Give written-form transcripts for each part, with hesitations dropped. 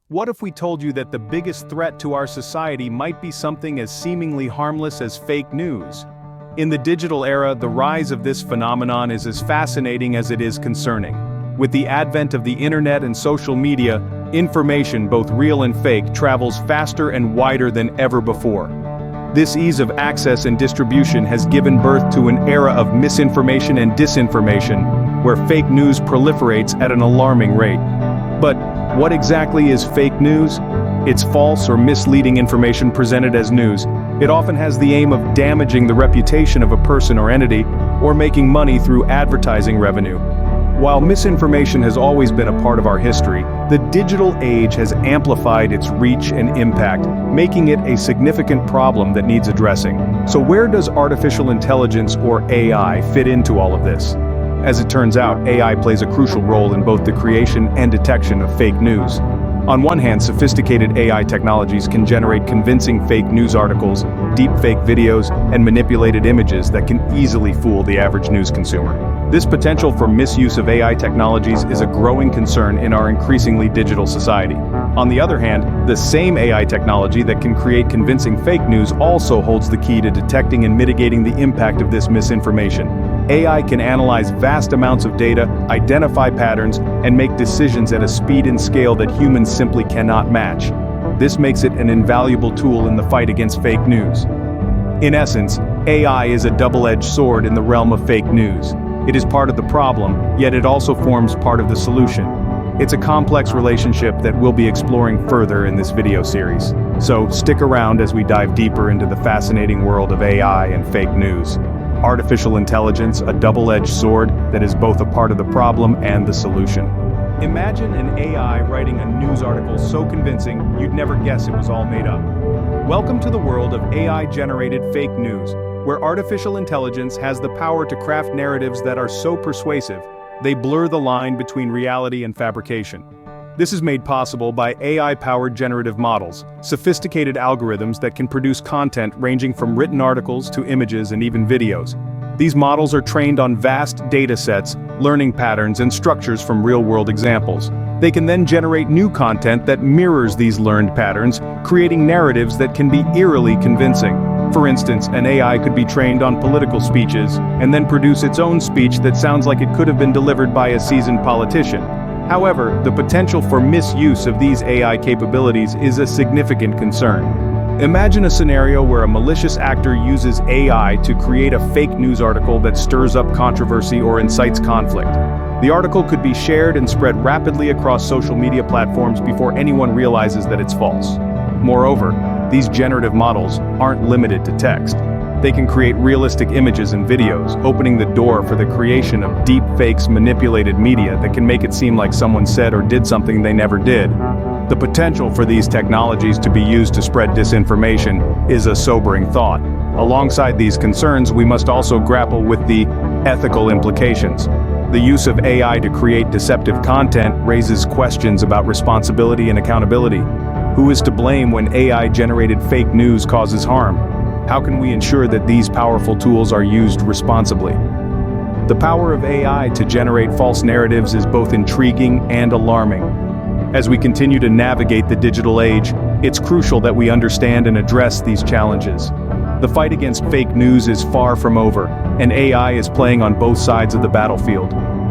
What if we told you that the biggest threat to our society might be something as seemingly harmless as fake news? In the digital era, the rise of this phenomenon is as fascinating as it is concerning. With the advent of the internet and social media, information, both real and fake, travels faster and wider than ever before. This ease of access and distribution has given birth to an era of misinformation and disinformation, where fake news proliferates at an alarming rate. But what exactly is fake news? It's false or misleading information presented as news. It often has the aim of damaging the reputation of a person or entity, or making money through advertising revenue. While misinformation has always been a part of our history, the digital age has amplified its reach and impact, making it a significant problem that needs addressing. So where does artificial intelligence, or AI, fit into all of this? As it turns out, AI plays a crucial role in both the creation and detection of fake news. On one hand, sophisticated AI technologies can generate convincing fake news articles, deepfake videos, and manipulated images that can easily fool the average news consumer. This potential for misuse of AI technologies is a growing concern in our increasingly digital society. On the other hand, the same AI technology that can create convincing fake news also holds the key to detecting and mitigating the impact of this misinformation. AI can analyze vast amounts of data, identify patterns, and make decisions at a speed and scale that humans simply cannot match. This makes it an invaluable tool in the fight against fake news. In essence, AI is a double-edged sword in the realm of fake news. It is part of the problem, yet it also forms part of the solution. It's a complex relationship that we'll be exploring further in this video series. So stick around as we dive deeper into the fascinating world of AI and fake news. Artificial intelligence, a double-edged sword that is both a part of the problem and the solution. Imagine an AI writing a news article so convincing you'd never guess it was all made up. Welcome to the world of AI-generated fake news, where artificial intelligence has the power to craft narratives that are so persuasive, they blur the line between reality and fabrication. This is made possible by AI-powered generative models, sophisticated algorithms that can produce content ranging from written articles to images and even videos. These models are trained on vast data sets, learning patterns, and structures from real-world examples. They can then generate new content that mirrors these learned patterns, creating narratives that can be eerily convincing. For instance, an AI could be trained on political speeches, and then produce its own speech that sounds like it could have been delivered by a seasoned politician. However, the potential for misuse of these AI capabilities is a significant concern. Imagine a scenario where a malicious actor uses AI to create a fake news article that stirs up controversy or incites conflict. The article could be shared and spread rapidly across social media platforms before anyone realizes that it's false. Moreover, these generative models aren't limited to text. They can create realistic images and videos, opening the door for the creation of deepfakes, manipulated media that can make it seem like someone said or did something they never did. The potential for these technologies to be used to spread disinformation is a sobering thought. Alongside these concerns, we must also grapple with the ethical implications. The use of AI to create deceptive content raises questions about responsibility and accountability. Who is to blame when AI-generated fake news causes harm? How can we ensure that these powerful tools are used responsibly? The power of AI to generate false narratives is both intriguing and alarming. As we continue to navigate the digital age, it's crucial that we understand and address these challenges. The fight against fake news is far from over, and AI is playing on both sides of the battlefield.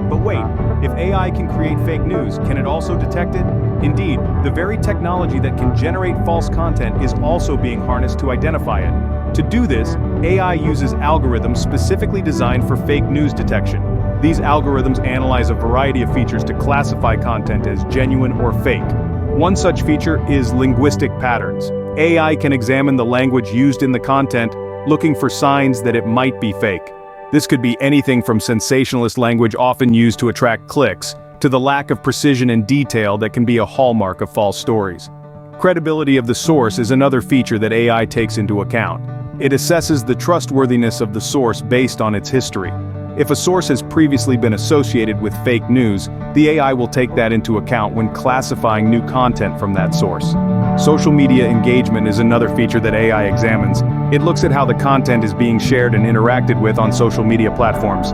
But wait, if AI can create fake news, can it also detect it? Indeed, the very technology that can generate false content is also being harnessed to identify it. To do this, AI uses algorithms specifically designed for fake news detection. These algorithms analyze a variety of features to classify content as genuine or fake. One such feature is linguistic patterns. AI can examine the language used in the content, looking for signs that it might be fake. This could be anything from sensationalist language often used to attract clicks, to the lack of precision and detail that can be a hallmark of false stories. Credibility of the source is another feature that AI takes into account. It assesses the trustworthiness of the source based on its history. If a source has previously been associated with fake news, the AI will take that into account when classifying new content from that source. Social media engagement is another feature that AI examines. It looks at how the content is being shared and interacted with on social media platforms.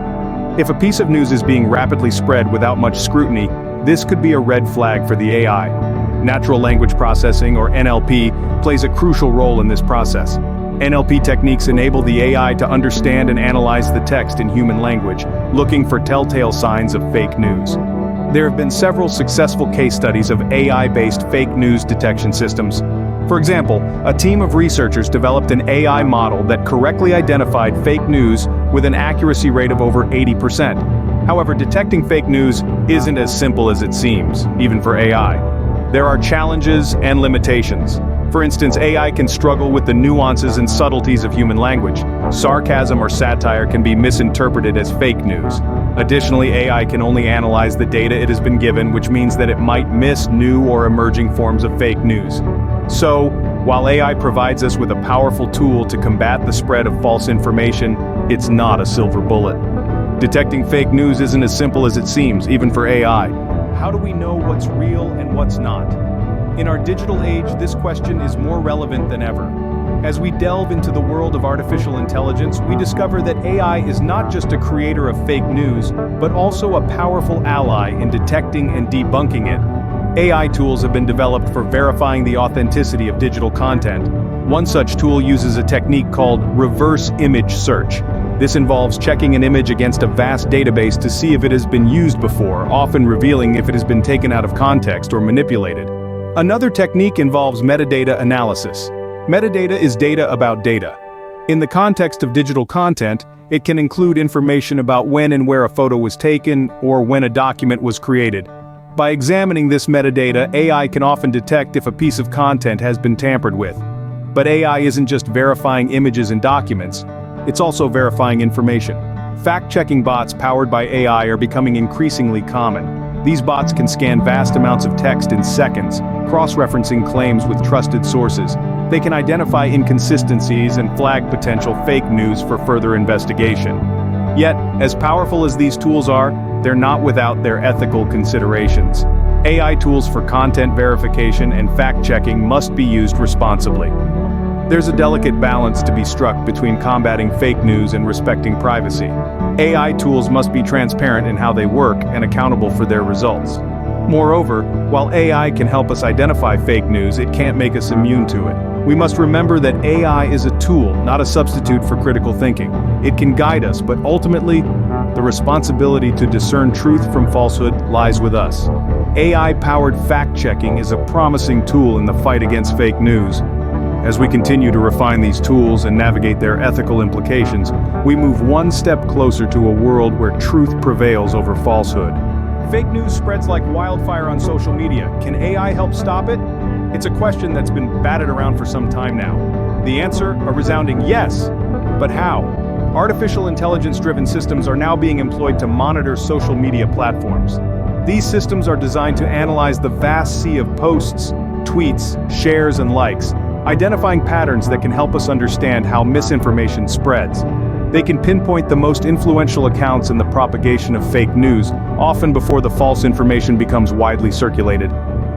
If a piece of news is being rapidly spread without much scrutiny, this could be a red flag for the AI. Natural language processing, or NLP, plays a crucial role in this process. NLP techniques enable the AI to understand and analyze the text in human language, looking for telltale signs of fake news. There have been several successful case studies of AI-based fake news detection systems. For example, a team of researchers developed an AI model that correctly identified fake news with an accuracy rate of over 80%. However, detecting fake news isn't as simple as it seems, even for AI. There are challenges and limitations. For instance, AI can struggle with the nuances and subtleties of human language. Sarcasm or satire can be misinterpreted as fake news. Additionally, AI can only analyze the data it has been given, which means that it might miss new or emerging forms of fake news. So, while AI provides us with a powerful tool to combat the spread of false information, it's not a silver bullet. Detecting fake news isn't as simple as it seems, even for AI. How do we know what's real and what's not? In our digital age, this question is more relevant than ever. As we delve into the world of artificial intelligence, we discover that AI is not just a creator of fake news, but also a powerful ally in detecting and debunking it. AI tools have been developed for verifying the authenticity of digital content. One such tool uses a technique called reverse image search. This involves checking an image against a vast database to see if it has been used before, often revealing if it has been taken out of context or manipulated. Another technique involves metadata analysis. Metadata is data about data. In the context of digital content, it can include information about when and where a photo was taken or when a document was created. By examining this metadata, AI can often detect if a piece of content has been tampered with. But AI isn't just verifying images and documents, it's also verifying information. Fact-checking bots powered by AI are becoming increasingly common. These bots can scan vast amounts of text in seconds, cross-referencing claims with trusted sources. They can identify inconsistencies and flag potential fake news for further investigation. Yet, as powerful as these tools are, they're not without their ethical considerations. AI tools for content verification and fact-checking must be used responsibly. There's a delicate balance to be struck between combating fake news and respecting privacy. AI tools must be transparent in how they work and accountable for their results. Moreover, while AI can help us identify fake news, it can't make us immune to it. We must remember that AI is a tool, not a substitute for critical thinking. It can guide us, but ultimately, the responsibility to discern truth from falsehood lies with us. AI-powered fact-checking is a promising tool in the fight against fake news. As we continue to refine these tools and navigate their ethical implications, we move one step closer to a world where truth prevails over falsehood. Fake news spreads like wildfire on social media. Can AI help stop it? It's a question that's been batted around for some time now. The answer, a resounding yes. But how? Artificial intelligence-driven systems are now being employed to monitor social media platforms. These systems are designed to analyze the vast sea of posts, tweets, shares, and likes, identifying patterns that can help us understand how misinformation spreads. They can pinpoint the most influential accounts in the propagation of fake news, often before the false information becomes widely circulated.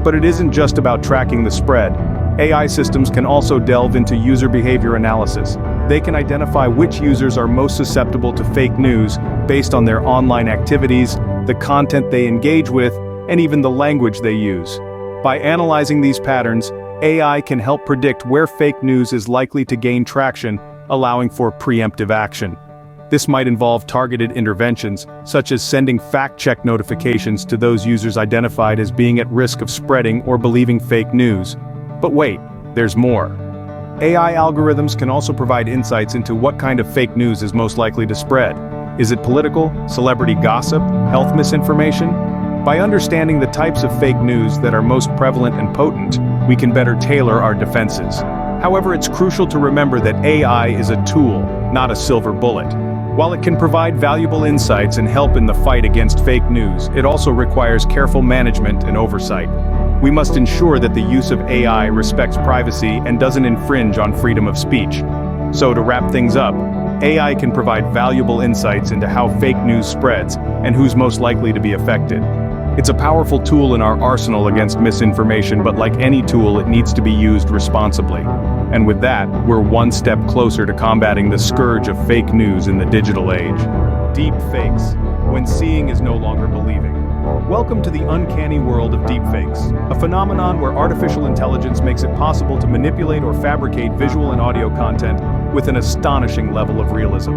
But it isn't just about tracking the spread. AI systems can also delve into user behavior analysis. They can identify which users are most susceptible to fake news based on their online activities, the content they engage with, and even the language they use. By analyzing these patterns, AI can help predict where fake news is likely to gain traction, allowing for preemptive action. This might involve targeted interventions, such as sending fact-check notifications to those users identified as being at risk of spreading or believing fake news. But wait, there's more. AI algorithms can also provide insights into what kind of fake news is most likely to spread. Is it political, celebrity gossip, health misinformation? By understanding the types of fake news that are most prevalent and potent, we can better tailor our defenses. However, it's crucial to remember that AI is a tool, not a silver bullet. While it can provide valuable insights and help in the fight against fake news, it also requires careful management and oversight. We must ensure that the use of AI respects privacy and doesn't infringe on freedom of speech. So to wrap things up, AI can provide valuable insights into how fake news spreads and who's most likely to be affected. It's a powerful tool in our arsenal against misinformation, but like any tool, it needs to be used responsibly. And with that, we're one step closer to combating the scourge of fake news in the digital age. Deepfakes, when seeing is no longer believing. Welcome to the uncanny world of deepfakes, a phenomenon where artificial intelligence makes it possible to manipulate or fabricate visual and audio content with an astonishing level of realism.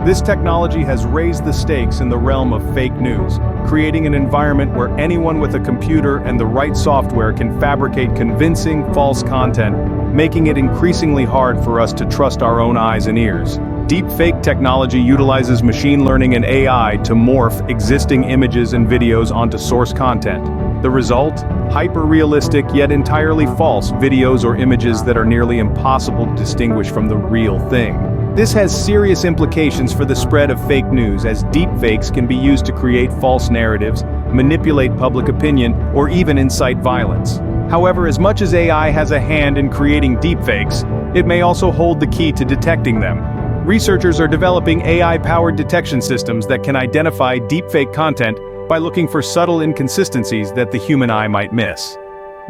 This technology has raised the stakes in the realm of fake news, creating an environment where anyone with a computer and the right software can fabricate convincing, false content, making it increasingly hard for us to trust our own eyes and ears. Deepfake technology utilizes machine learning and AI to morph existing images and videos onto source content. The result? Hyper-realistic yet entirely false videos or images that are nearly impossible to distinguish from the real thing. This has serious implications for the spread of fake news, as deepfakes can be used to create false narratives, manipulate public opinion, or even incite violence. However, as much as AI has a hand in creating deepfakes, it may also hold the key to detecting them. Researchers are developing AI-powered detection systems that can identify deepfake content by looking for subtle inconsistencies that the human eye might miss.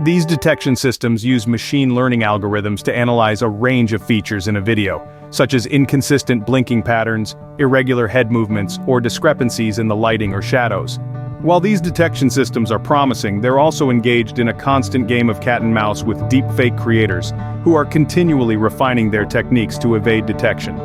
These detection systems use machine learning algorithms to analyze a range of features in a video, such as inconsistent blinking patterns, irregular head movements, or discrepancies in the lighting or shadows. While these detection systems are promising, they're also engaged in a constant game of cat and mouse with deepfake creators, who are continually refining their techniques to evade detection.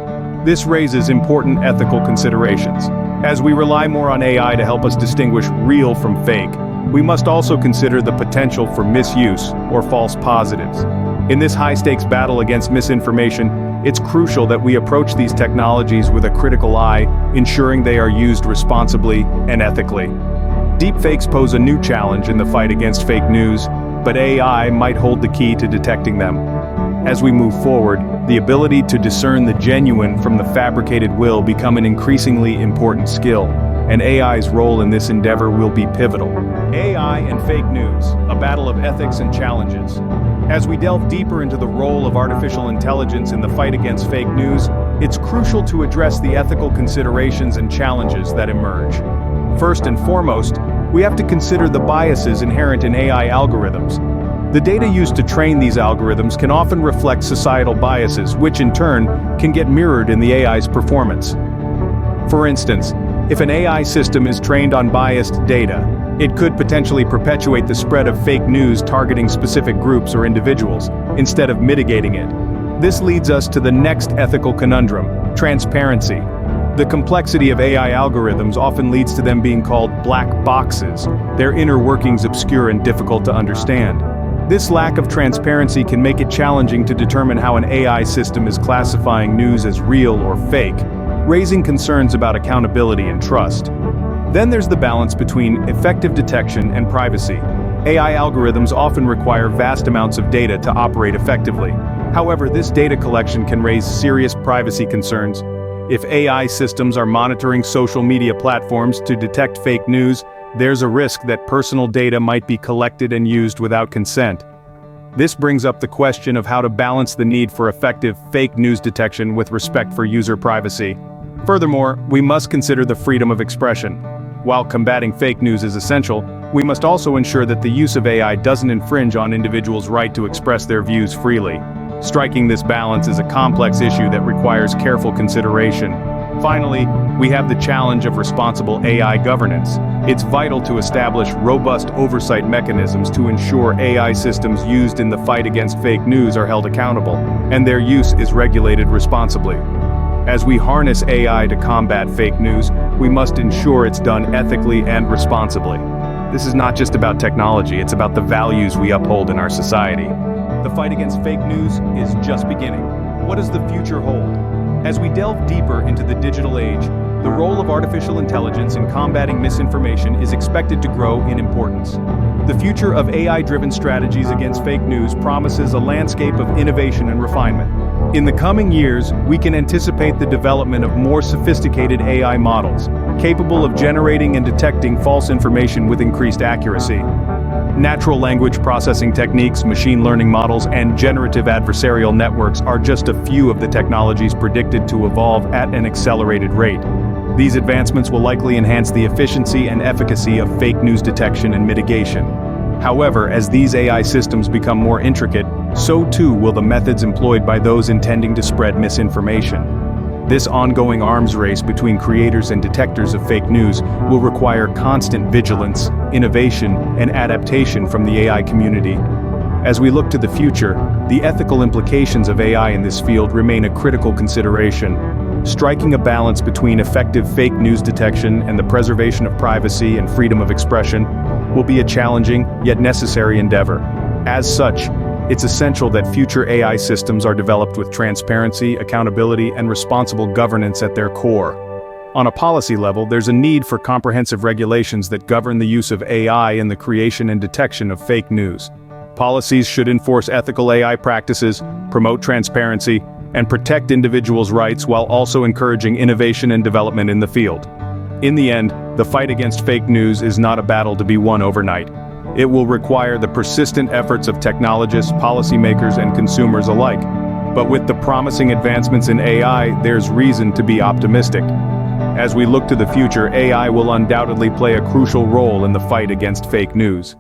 This raises important ethical considerations. As we rely more on AI to help us distinguish real from fake, we must also consider the potential for misuse or false positives. In this high-stakes battle against misinformation, it's crucial that we approach these technologies with a critical eye, ensuring they are used responsibly and ethically. Deepfakes pose a new challenge in the fight against fake news, but AI might hold the key to detecting them. As we move forward, the ability to discern the genuine from the fabricated will become an increasingly important skill, and AI's role in this endeavor will be pivotal. AI and fake news, a battle of ethics and challenges. As we delve deeper into the role of artificial intelligence in the fight against fake news, it's crucial to address the ethical considerations and challenges that emerge. First and foremost, we have to consider the biases inherent in AI algorithms. The data used to train these algorithms can often reflect societal biases, which in turn can get mirrored in the AI's performance. For instance, if an AI system is trained on biased data, it could potentially perpetuate the spread of fake news targeting specific groups or individuals, instead of mitigating it. This leads us to the next ethical conundrum: transparency. The complexity of AI algorithms often leads to them being called black boxes, their inner workings obscure and difficult to understand. This lack of transparency can make it challenging to determine how an AI system is classifying news as real or fake, raising concerns about accountability and trust. Then there's the balance between effective detection and privacy. AI algorithms often require vast amounts of data to operate effectively. However, this data collection can raise serious privacy concerns. If AI systems are monitoring social media platforms to detect fake news, there's a risk that personal data might be collected and used without consent. This brings up the question of how to balance the need for effective fake news detection with respect for user privacy. Furthermore, we must consider the freedom of expression. While combating fake news is essential, we must also ensure that the use of AI doesn't infringe on individuals' right to express their views freely. Striking this balance is a complex issue that requires careful consideration. Finally, we have the challenge of responsible AI governance. It's vital to establish robust oversight mechanisms to ensure AI systems used in the fight against fake news are held accountable, and their use is regulated responsibly. As we harness AI to combat fake news, we must ensure it's done ethically and responsibly. This is not just about technology, it's about the values we uphold in our society. The fight against fake news is just beginning. What does the future hold? As we delve deeper into the digital age, the role of artificial intelligence in combating misinformation is expected to grow in importance. The future of AI-driven strategies against fake news promises a landscape of innovation and refinement. In the coming years, we can anticipate the development of more sophisticated AI models, capable of generating and detecting false information with increased accuracy. Natural language processing techniques, machine learning models, and generative adversarial networks are just a few of the technologies predicted to evolve at an accelerated rate. These advancements will likely enhance the efficiency and efficacy of fake news detection and mitigation. However, as these AI systems become more intricate, so too will the methods employed by those intending to spread misinformation. This ongoing arms race between creators and detectors of fake news will require constant vigilance, innovation, and adaptation from the AI community. As we look to the future, the ethical implications of AI in this field remain a critical consideration. Striking a balance between effective fake news detection and the preservation of privacy and freedom of expression will be a challenging, yet necessary endeavor. As such, it's essential that future AI systems are developed with transparency, accountability, and responsible governance at their core. On a policy level, there's a need for comprehensive regulations that govern the use of AI in the creation and detection of fake news. Policies should enforce ethical AI practices, promote transparency, and protect individuals' rights while also encouraging innovation and development in the field. In the end, the fight against fake news is not a battle to be won overnight. It will require the persistent efforts of technologists, policymakers, and consumers alike. But with the promising advancements in AI, there's reason to be optimistic. As we look to the future, AI will undoubtedly play a crucial role in the fight against fake news.